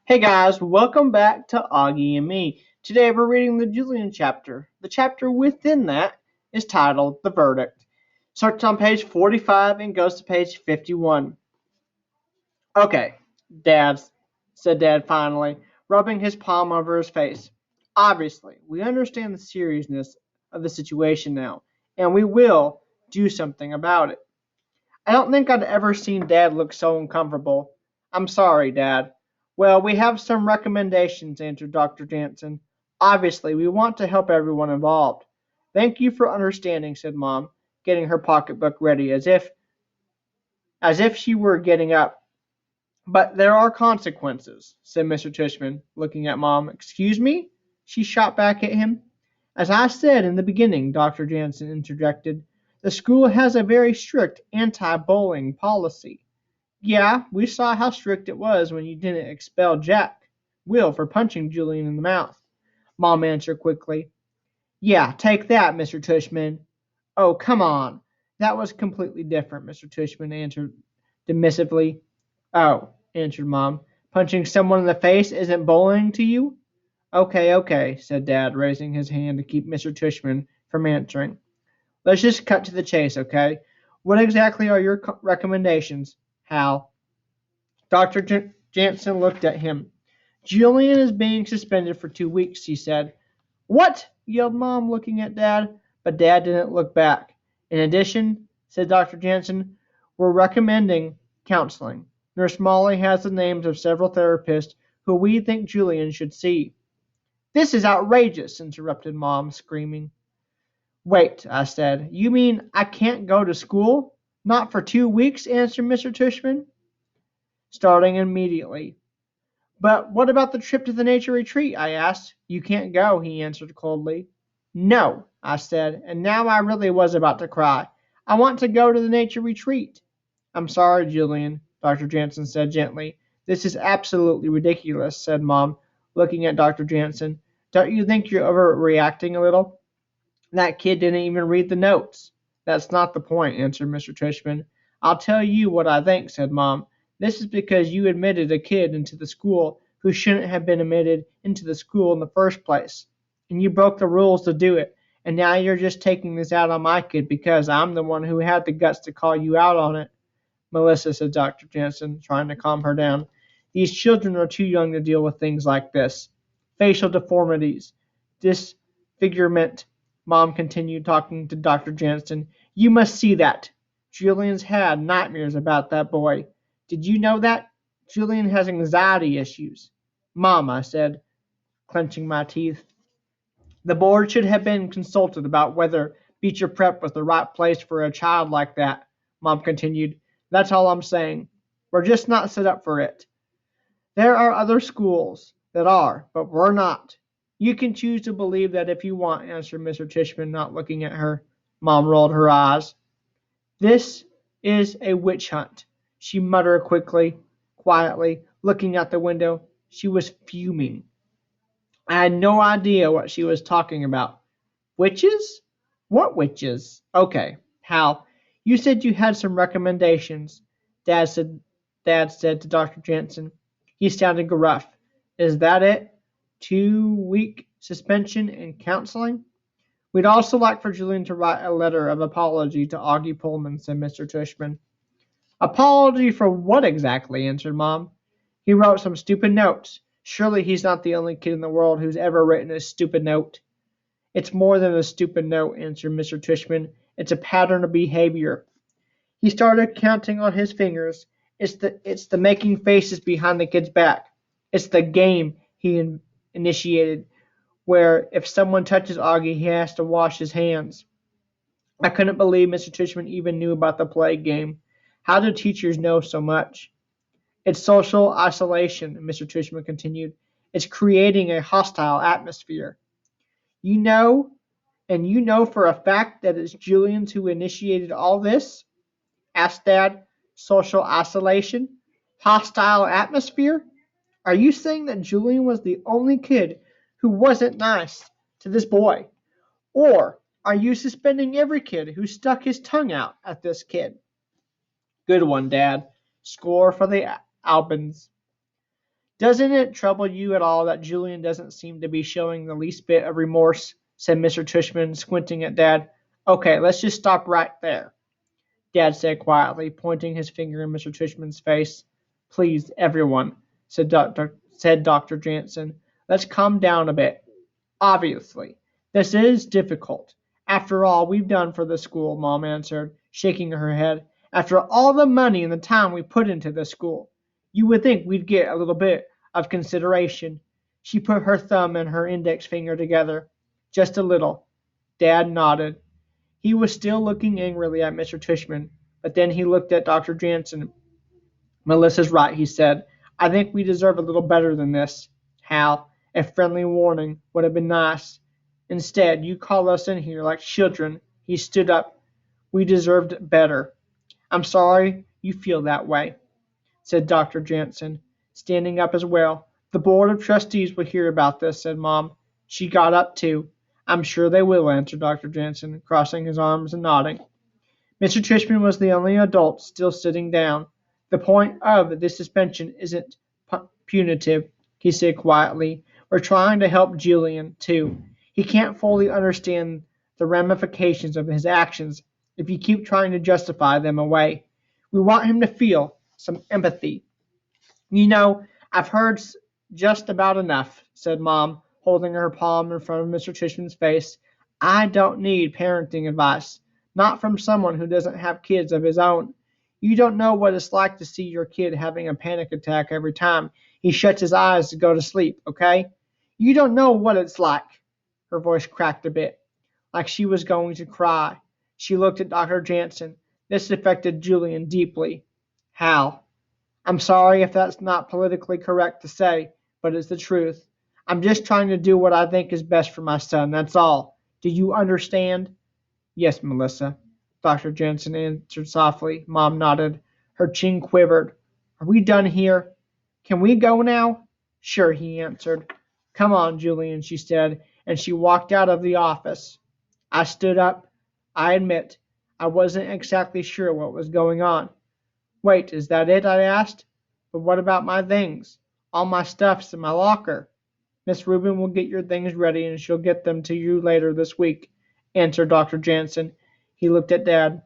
Hey guys, welcome back to Augie and me. Today we're reading the Julian chapter. The chapter within that is titled The Verdict. Starts on page 45 and goes to page 51. Okay, Dad, said Dad finally, rubbing his palm over his face. Obviously, we understand the seriousness of the situation now, and we will do something about it. I don't think I'd ever seen Dad look so uncomfortable. I'm sorry, Dad. Well, we have some recommendations, answered Dr. Jansen. Obviously, we want to help everyone involved. Thank you for understanding, said Mom, getting her pocketbook ready as if she were getting up. But there are consequences, said Mr. Tishman, looking at Mom. Excuse me? She shot back at him. As I said in the beginning, Dr. Jansen interjected, the school has a very strict anti-bullying policy. Yeah, we saw how strict it was when you didn't expel Will, for punching Julian in the mouth. Mom answered quickly. Yeah, take that, Mr. Tushman. Oh, come on. That was completely different, Mr. Tushman answered dismissively. Oh, answered Mom. Punching someone in the face isn't bullying to you? Okay, said Dad, raising his hand to keep Mr. Tushman from answering. Let's just cut to the chase, okay? What exactly are your recommendations, Hal? Dr. Jansen looked at him. Julian is being suspended for 2 weeks, he said. What? Yelled Mom, looking at Dad, but Dad didn't look back. In addition, said Dr. Jansen, we're recommending counseling. Nurse Molly has the names of several therapists who we think Julian should see. This is outrageous, interrupted Mom, screaming. Wait, I said. You mean I can't go to school? Not for 2 weeks, answered Mr. Tushman. Starting immediately. But what about the trip to the nature retreat? I asked. You can't go, he answered coldly. No, I said, and now I really was about to cry. I want to go to the nature retreat. I'm sorry, Julian, Dr. Jansen said gently. This is absolutely ridiculous, said Mom, looking at Dr. Jansen. Don't you think you're overreacting a little? That kid didn't even read the notes. That's not the point, answered Mr. Tushman. I'll tell you what I think, said Mom. This is because you admitted a kid into the school who shouldn't have been admitted into the school in the first place. And you broke the rules to do it. And now you're just taking this out on my kid because I'm the one who had the guts to call you out on it. Melissa, said Dr. Jansen, trying to calm her down. These children are too young to deal with things like this. Facial deformities, disfigurement. Mom continued, talking to Dr. Jansen. You must see that. Julian's had nightmares about that boy. Did you know that? Julian has anxiety issues. Mom, I said, clenching my teeth. The board should have been consulted about whether Beecher Prep was the right place for a child like that, Mom continued. That's all I'm saying. We're just not set up for it. There are other schools that are, but we're not. You can choose to believe that if you want, answered Mr. Tishman, not looking at her. Mom rolled her eyes. This is a witch hunt, she muttered quietly, looking out the window. She was fuming. I had no idea what she was talking about. Witches? What witches? Okay, Hal, you said you had some recommendations, Dad said, Dad said to Dr. Jansen. He sounded gruff. Is that it? 2 week suspension and counseling? We'd also like for Julian to write a letter of apology to Auggie Pullman, said Mr. Tushman. Apology for what exactly? Answered Mom. He wrote some stupid notes. Surely he's not the only kid in the world who's ever written a stupid note. It's more than a stupid note, answered Mr. Tushman. It's a pattern of behavior. He started counting on his fingers. It's the making faces behind the kid's back. It's the game he initiated, where if someone touches Auggie, he has to wash his hands. I couldn't believe Mr. Tushman even knew about the plague game. How do teachers know so much? It's social isolation, Mr. Tushman continued. It's creating a hostile atmosphere. You know, and you know for a fact that it's Julian who initiated all this? Asked Dad. Social isolation? Hostile atmosphere? Are you saying that Julian was the only kid who wasn't nice to this boy? Or are you suspending every kid who stuck his tongue out at this kid? Good one, Dad. Score for the Albans. Doesn't it trouble you at all that Julian doesn't seem to be showing the least bit of remorse? Said Mr. Tushman, squinting at Dad. Okay, let's just stop right there, Dad said quietly, pointing his finger in Mr. Tushman's face. Please, everyone, said Dr. Jansen. Let's calm down a bit. Obviously, this is difficult. After all we've done for the school, Mom answered, shaking her head. After all the money and the time we put into the school, you would think we'd get a little bit of consideration. She put her thumb and her index finger together. Just a little. Dad nodded. He was still looking angrily at Mr. Tushman, but then he looked at Dr. Jansen. Melissa's right, he said. I think we deserve a little better than this. Hal, a friendly warning would have been nice. Instead, you call us in here like children. He stood up. We deserved better. I'm sorry you feel that way, said Dr. Jansen, standing up as well. The Board of Trustees will hear about this, said Mom. She got up too. I'm sure they will, answered Dr. Jansen, crossing his arms and nodding. Mr. Tushman was the only adult still sitting down. The point of this suspension isn't punitive, he said quietly. We're trying to help Julian, too. He can't fully understand the ramifications of his actions if you keep trying to justify them away. We want him to feel some empathy. You know, I've heard just about enough, said Mom, holding her palm in front of Mr. Tushman's face. I don't need parenting advice, not from someone who doesn't have kids of his own. You don't know what it's like to see your kid having a panic attack every time he shuts his eyes to go to sleep, okay? You don't know what it's like. Her voice cracked a bit, like she was going to cry. She looked at Dr. Jansen. This affected Julian deeply. Hal, I'm sorry if that's not politically correct to say, but it's the truth. I'm just trying to do what I think is best for my son, that's all. Do you understand? Yes, Melissa, Dr. Jansen answered softly. Mom nodded. Her chin quivered. Are we done here? Can we go now? Sure, he answered. Come on, Julian, she said, and she walked out of the office. I stood up. I admit, I wasn't exactly sure what was going on. Wait, is that it? I asked. But what about my things? All my stuff's in my locker. Miss Rubin will get your things ready and she'll get them to you later this week, answered Dr. Jansen. He looked at Dad.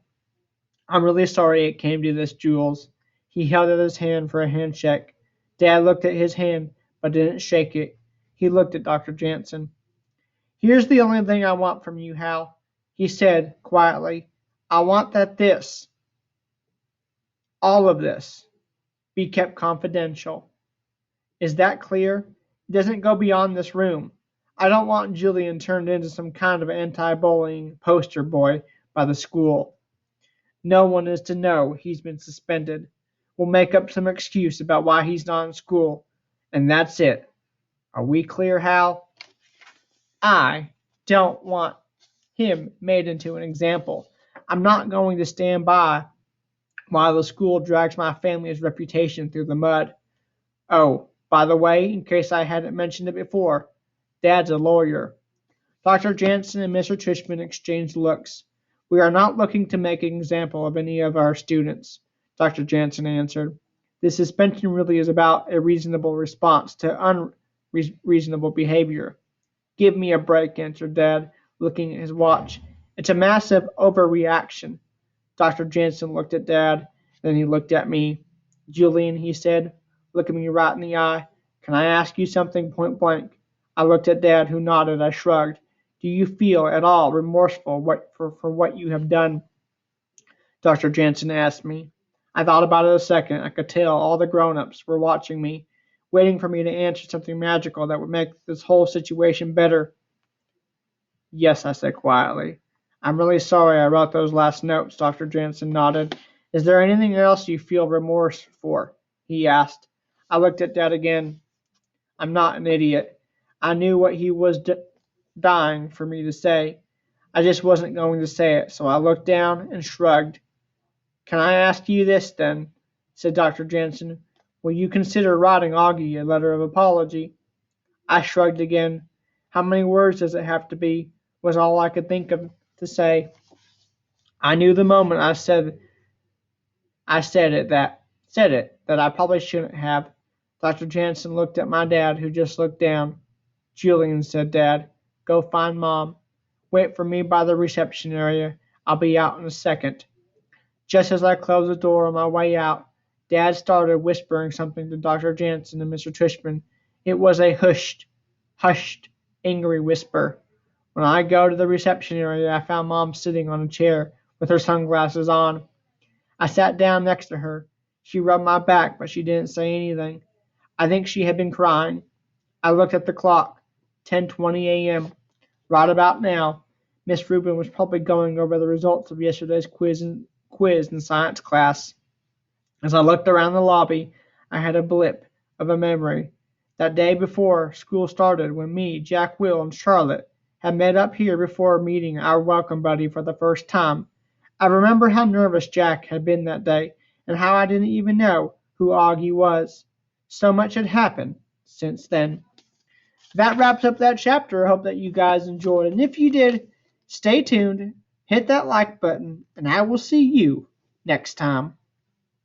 I'm really sorry it came to this, Jules. He held out his hand for a handshake. Dad looked at his hand, but didn't shake it. He looked at Dr. Jansen. Here's the only thing I want from you, Hal, he said quietly. I want that this, all of this, be kept confidential. Is that clear? It doesn't go beyond this room. I don't want Julian turned into some kind of anti-bullying poster boy by the school. No one is to know he's been suspended. We'll make up some excuse about why he's not in school, and that's it. Are we clear, Hal? I don't want him made into an example. I'm not going to stand by while the school drags my family's reputation through the mud. Oh, by the way, in case I hadn't mentioned it before, Dad's a lawyer. Dr. Jansen and Mr. Tushman exchanged looks. We are not looking to make an example of any of our students, Dr. Jansen answered. The suspension really is about a reasonable response to unreasonable behavior. Give me a break, answered Dad, looking at his watch. It's a massive overreaction. Dr. Jansen looked at Dad, then he looked at me. Julian, he said, looking me right in the eye, can I ask you something point blank? I looked at Dad, who nodded. I shrugged. Do you feel at all remorseful for what you have done? Dr. Jansen asked me. I thought about it a second. I could tell all the grown-ups were watching me, waiting for me to answer something magical that would make this whole situation better. Yes, I said quietly. I'm really sorry I wrote those last notes, Dr. Jansen nodded. Is there anything else you feel remorse for? He asked. I looked at Dad again. I'm not an idiot. I knew what he was dying for me to say. I just wasn't going to say it, so I looked down and shrugged. Can I ask you this, then? Said Dr. Jansen. Will you consider writing Auggie a letter of apology? I shrugged again. How many words does it have to be? Was all I could think of to say. I knew the moment I said it that I probably shouldn't have. Dr. Jansen looked at my dad, who just looked down. Julian, said Dad, go find Mom. Wait for me by the reception area. I'll be out in a second. Just as I closed the door on my way out, Dad started whispering something to Dr. Jansen and Mr. Trishman. It was a hushed, angry whisper. When I go to the reception area, I found Mom sitting on a chair with her sunglasses on. I sat down next to her. She rubbed my back, but she didn't say anything. I think she had been crying. I looked at the clock. 10:20 a.m. Right about now, Miss Rubin was probably going over the results of yesterday's quiz in science class. As I looked around the lobby, I had a blip of a memory. That day before school started, when me, Jack, Will, and Charlotte had met up here before meeting our welcome buddy for the first time. I remember how nervous Jack had been that day, and how I didn't even know who Auggie was. So much had happened since then. That wraps up that chapter. I hope that you guys enjoyed. And if you did, stay tuned, hit that like button, and I will see you next time.